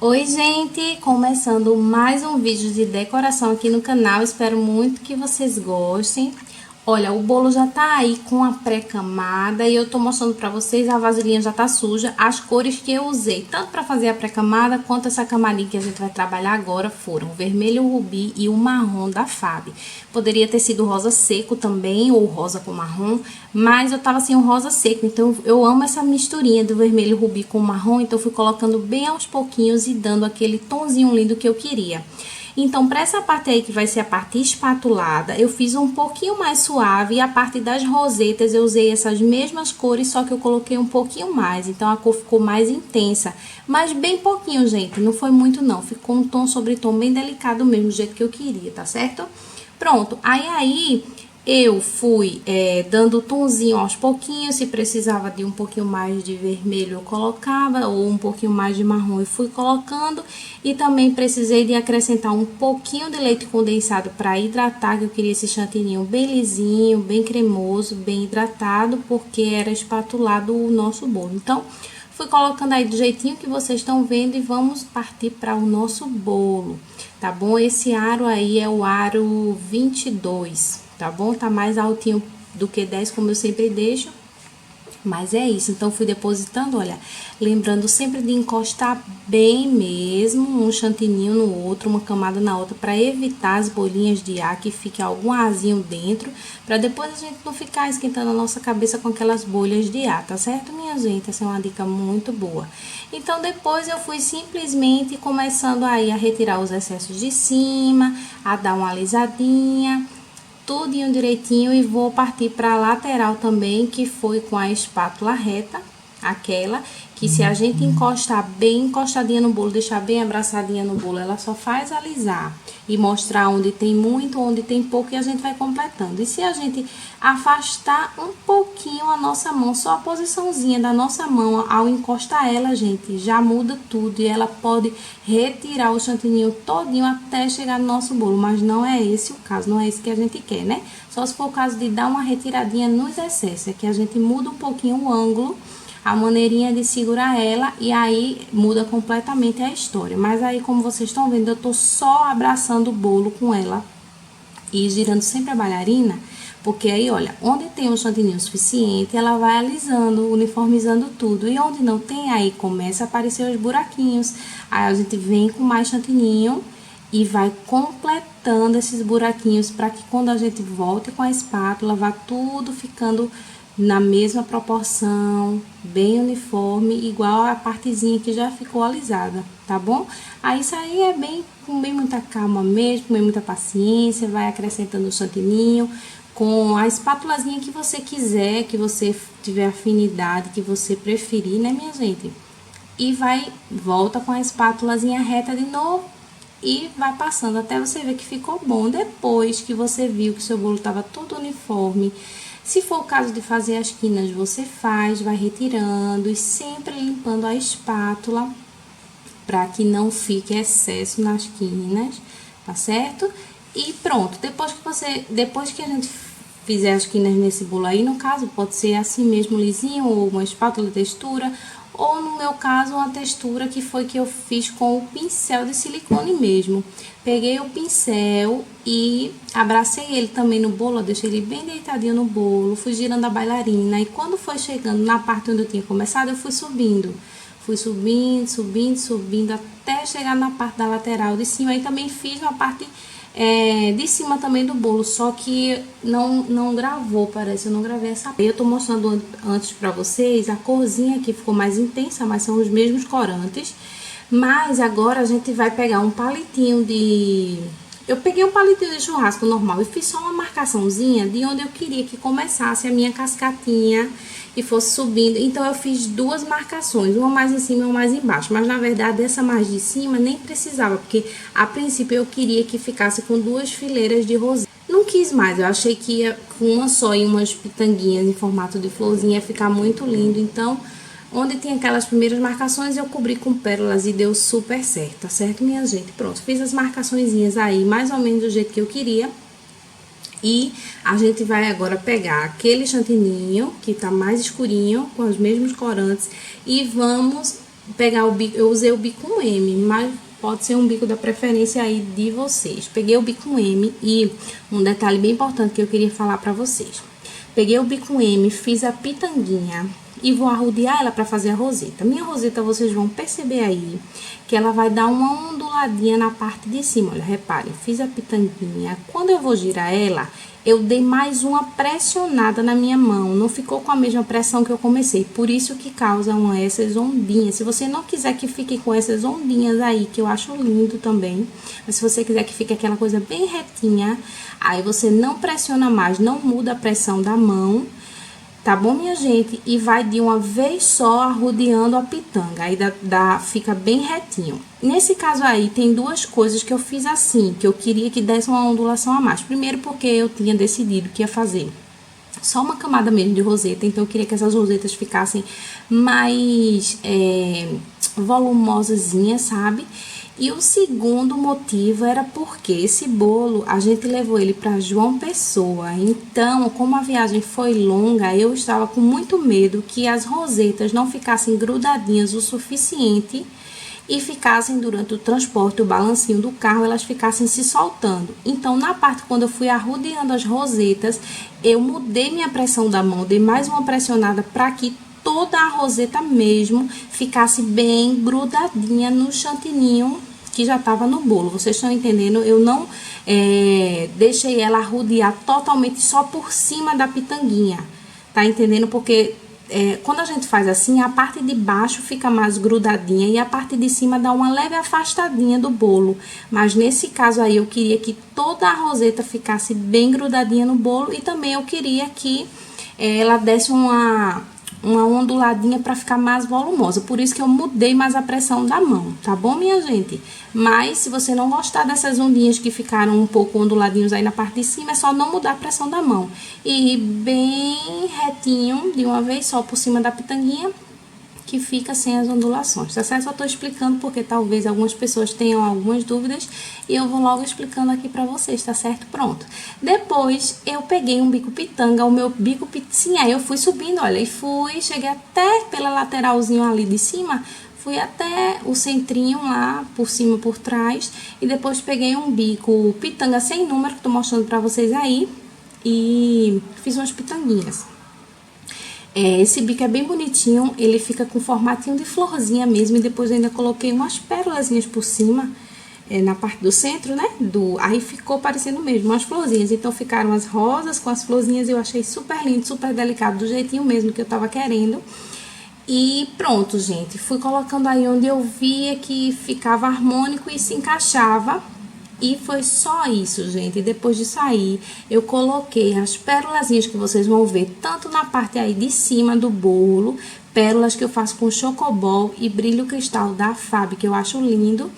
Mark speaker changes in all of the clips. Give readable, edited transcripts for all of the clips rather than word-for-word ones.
Speaker 1: Oi, gente! Começando mais um vídeo de decoração aqui no canal. Espero muito que vocês gostem. Olha, o bolo já tá aí com a pré-camada e eu tô mostrando pra vocês, a vasilhinha já tá suja. As cores que eu usei, tanto pra fazer a pré-camada, quanto essa camadinha que a gente vai trabalhar agora, foram o vermelho rubi e o marrom da Fab. Poderia ter sido rosa seco também, ou rosa com marrom, mas eu tava sem o rosa seco, então eu amo essa misturinha do vermelho rubi com marrom, então eu fui colocando bem aos pouquinhos e dando aquele tonzinho lindo que eu queria. Então, para essa parte aí que vai ser a parte espatulada, eu fiz um pouquinho mais suave e a parte das rosetas eu usei essas mesmas cores, só que eu coloquei um pouquinho mais, então a cor ficou mais intensa, mas bem pouquinho, gente, não foi muito não, ficou um tom sobre tom bem delicado mesmo, do jeito que eu queria, tá certo? Pronto, aí eu fui dando tonzinho aos pouquinhos, se precisava de um pouquinho mais de vermelho eu colocava, ou um pouquinho mais de marrom eu fui colocando. E também precisei de acrescentar um pouquinho de leite condensado para hidratar, que eu queria esse chantininho bem lisinho, bem cremoso, bem hidratado, porque era espatulado o nosso bolo. Então, fui colocando aí do jeitinho que vocês estão vendo e vamos partir para o nosso bolo, tá bom? Esse aro aí é o aro 22, tá bom? Tá mais altinho do que 10, como eu sempre deixo. Mas é isso, então fui depositando, olha, lembrando sempre de encostar bem mesmo, um chantininho no outro, uma camada na outra, para evitar as bolinhas de ar, que fique algum arzinho dentro, para depois a gente não ficar esquentando a nossa cabeça com aquelas bolhas de ar, tá certo, minha gente? Essa é uma dica muito boa. Então, depois eu fui simplesmente começando aí a retirar os excessos de cima, a dar uma alisadinha, tudinho direitinho, e vou partir para a lateral também, que foi com a espátula reta, aquela que se a gente encostar bem encostadinha no bolo, deixar bem abraçadinha no bolo, ela só faz alisar e mostrar onde tem muito, onde tem pouco, e a gente vai completando. E se a gente afastar um pouquinho a nossa mão, só a posiçãozinha da nossa mão ao encostar ela, gente, já muda tudo, e ela pode retirar o chantininho todinho até chegar no nosso bolo, mas não é esse o caso, não é isso que a gente quer, né? Só se for o caso de dar uma retiradinha nos excessos, é que a gente muda um pouquinho o ângulo, a maneirinha de segurar ela, e aí muda completamente a história. Mas aí, como vocês estão vendo, eu tô só abraçando o bolo com ela e girando sempre a bailarina, porque aí, olha, onde tem um chantininho suficiente, ela vai alisando, uniformizando tudo, e onde não tem, aí começa a aparecer os buraquinhos, aí a gente vem com mais chantininho e vai completando esses buraquinhos, para que quando a gente volte com a espátula, vá tudo ficando na mesma proporção, bem uniforme, igual a partezinha que já ficou alisada, tá bom? Aí isso aí é bem, com bem muita calma mesmo, com bem muita paciência, vai acrescentando o chantininho, com a espátulazinha que você quiser, que você tiver afinidade, que você preferir, né, minha gente? E volta com a espátulazinha reta de novo e vai passando até você ver que ficou bom. Depois que você viu que seu bolo estava todo uniforme, se for o caso de fazer as quinas, você faz, vai retirando e sempre limpando a espátula para que não fique excesso nas quinas, tá certo? E pronto, depois que a gente fizer as quinas nesse bolo aí, no caso, pode ser assim mesmo lisinho, ou uma espátula de textura, ou no meu caso, uma textura que foi que eu fiz com o pincel de silicone mesmo. Peguei o pincel e abracei ele também no bolo, deixei ele bem deitadinho no bolo, fui girando a bailarina, e quando foi chegando na parte onde eu tinha começado, eu fui subindo. Fui subindo, subindo, subindo, até chegar na parte da lateral de cima. Aí também fiz uma parte de cima também do bolo, só que não gravou, parece, eu não gravei essa parte. Eu tô mostrando antes pra vocês, a corzinha aqui ficou mais intensa, mas são os mesmos corantes. Mas agora a gente vai pegar um palitinho de... Eu peguei um palitinho de churrasco normal e fiz só uma marcaçãozinha de onde eu queria que começasse a minha cascatinha e fosse subindo. Então, eu fiz duas marcações, uma mais em cima e uma mais embaixo. Mas, na verdade, essa mais de cima nem precisava, porque a princípio eu queria que ficasse com duas fileiras de rosinha. Não quis mais, eu achei que ia com uma só e umas pitanguinhas em formato de florzinha ia ficar muito lindo. Então, onde tem aquelas primeiras marcações, eu cobri com pérolas e deu super certo, tá certo, minha gente? Pronto, fiz as marcaçõezinhas aí, mais ou menos do jeito que eu queria. E a gente vai agora pegar aquele chantininho que tá mais escurinho, com os mesmos corantes, e vamos pegar o bico, eu usei o bico M, mas pode ser um bico da preferência aí de vocês. Peguei o bico M e um detalhe bem importante que eu queria falar pra vocês. Peguei o bico M, fiz a pitanguinha e vou arrodear ela pra fazer a roseta. Minha roseta, vocês vão perceber aí que ela vai dar uma onduladinha na parte de cima. Olha, reparem, fiz a pitanguinha. Quando eu vou girar ela, eu dei mais uma pressionada na minha mão, não ficou com a mesma pressão que eu comecei, por isso que causam essas ondinhas. Se você não quiser que fique com essas ondinhas aí, que eu acho lindo também, mas se você quiser que fique aquela coisa bem retinha, aí você não pressiona mais, não muda a pressão da mão, tá bom, minha gente? E vai de uma vez só arrodeando a pitanga, aí fica bem retinho. Nesse caso aí, tem duas coisas que eu fiz assim, que eu queria que desse uma ondulação a mais. Primeiro, porque eu tinha decidido que ia fazer só uma camada mesmo de roseta, então eu queria que essas rosetas ficassem mais volumosazinhas, sabe? E o segundo motivo era porque esse bolo, a gente levou ele para João Pessoa. Então, como a viagem foi longa, eu estava com muito medo que as rosetas não ficassem grudadinhas o suficiente e ficassem durante o transporte, o balancinho do carro, elas ficassem se soltando. Então, na parte quando eu fui arrodeando as rosetas, eu mudei minha pressão da mão, dei mais uma pressionada para que toda a roseta mesmo ficasse bem grudadinha no chantininho que já tava no bolo. Vocês estão entendendo? Eu não deixei ela arrodear totalmente só por cima da pitanguinha, tá entendendo? Porque quando a gente faz assim, a parte de baixo fica mais grudadinha e a parte de cima dá uma leve afastadinha do bolo. Mas nesse caso aí, eu queria que toda a roseta ficasse bem grudadinha no bolo e também eu queria que ela desse uma onduladinha para ficar mais volumosa. Por isso que eu mudei mais a pressão da mão, tá bom, minha gente? Mas se você não gostar dessas ondinhas que ficaram um pouco onduladinhos aí na parte de cima, é só não mudar a pressão da mão. E bem retinho, de uma vez só por cima da pitanguinha, que fica sem as ondulações, tá certo? Só tô explicando porque talvez algumas pessoas tenham algumas dúvidas e eu vou logo explicando aqui pra vocês, tá certo? Pronto. Depois, eu peguei um bico pitanga, o meu bico pitinha, aí eu fui subindo, olha, e cheguei até pela lateralzinho ali de cima, fui até o centrinho lá, por cima, por trás, e depois peguei um bico pitanga sem número, que tô mostrando pra vocês aí, e fiz umas pitanguinhas. Esse bico é bem bonitinho, ele fica com formatinho de florzinha mesmo, e depois eu ainda coloquei umas pérolazinhas por cima, na parte do centro, né? Aí ficou parecendo mesmo umas florzinhas, então ficaram as rosas com as florzinhas, eu achei super lindo, super delicado, do jeitinho mesmo que eu tava querendo. E pronto, gente, fui colocando aí onde eu via que ficava harmônico e se encaixava. E foi só isso, gente. Depois de sair, eu coloquei as pérolazinhas que vocês vão ver tanto na parte aí de cima do bolo, pérolas que eu faço com chocobol e brilho cristal da Fab, que eu acho lindo.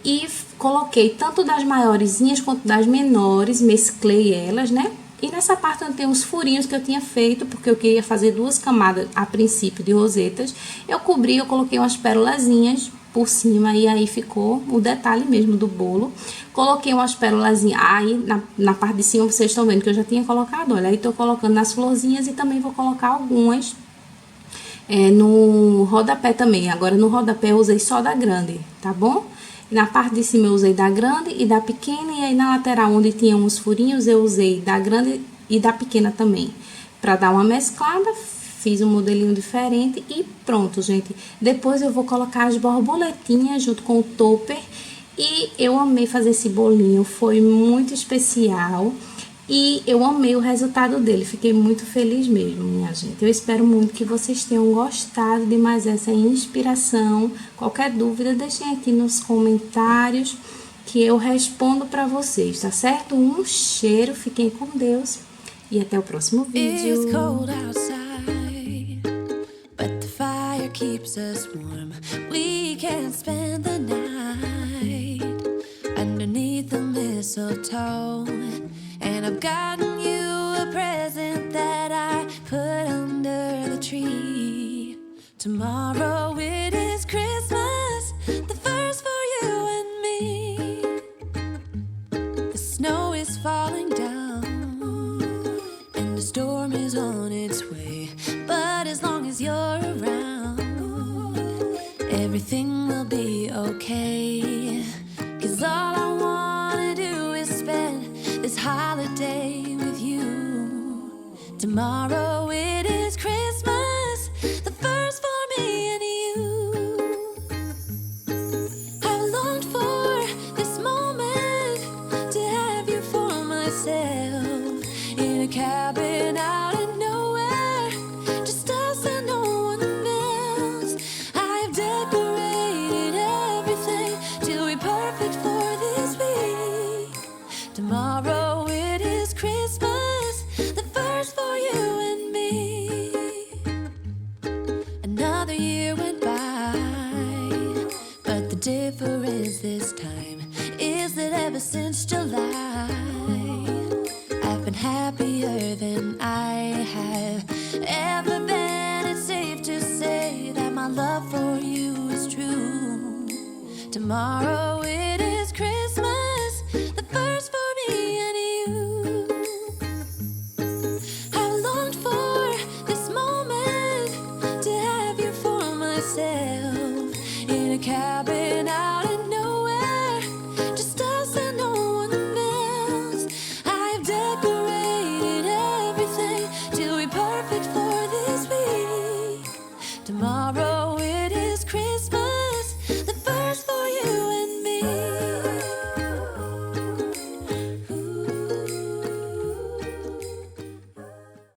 Speaker 1: E coloquei tanto das maiorzinhas quanto das menores, mesclei elas, né? E nessa parte onde tem uns furinhos que eu tinha feito, porque eu queria fazer duas camadas a princípio de rosetas, eu coloquei umas pérolazinhas por cima e aí ficou o detalhe mesmo do bolo. Coloquei umas pérolazinhas, aí na parte de cima vocês estão vendo que eu já tinha colocado, olha, aí tô colocando nas florzinhas e também vou colocar algumas no rodapé também. Agora no rodapé eu usei só da grande, tá bom? Na parte de cima eu usei da grande e da pequena, e aí na lateral onde tinha uns furinhos eu usei da grande e da pequena também. Pra dar uma mesclada, fiz um modelinho diferente e pronto, gente. Depois eu vou colocar as borboletinhas junto com o topper e eu amei fazer esse bolinho, foi muito especial. E eu amei o resultado dele, fiquei muito feliz mesmo, minha gente. Eu espero muito que vocês tenham gostado de mais essa inspiração. Qualquer dúvida, deixem aqui nos comentários que eu respondo pra vocês, tá certo? Um cheiro, fiquem com Deus e até o próximo vídeo. It's cold outside, but the fire keeps us warm. We can spend the night underneath the mistletoe. And I've gotten you a present that I put under the tree. Tomorrow it is Christmas, the first for you and me. The snow is falling down and the storm is on its way. But as long as you're around,
Speaker 2: okay, 'cause all I wanna do is spend this holiday with you. Tomorrow it is Christmas, the first for me and you. I've longed for this moment to have you for myself, in a cabin out in nowhere, just us and no one else. I've decorated everything to be perfect for this week. Tomorrow it is Christmas, the first for you and me. Another year went by, but the difference this time is that ever since July, I've been happier than I have ever been. It's safe to say that my love for you is true. Tomorrow is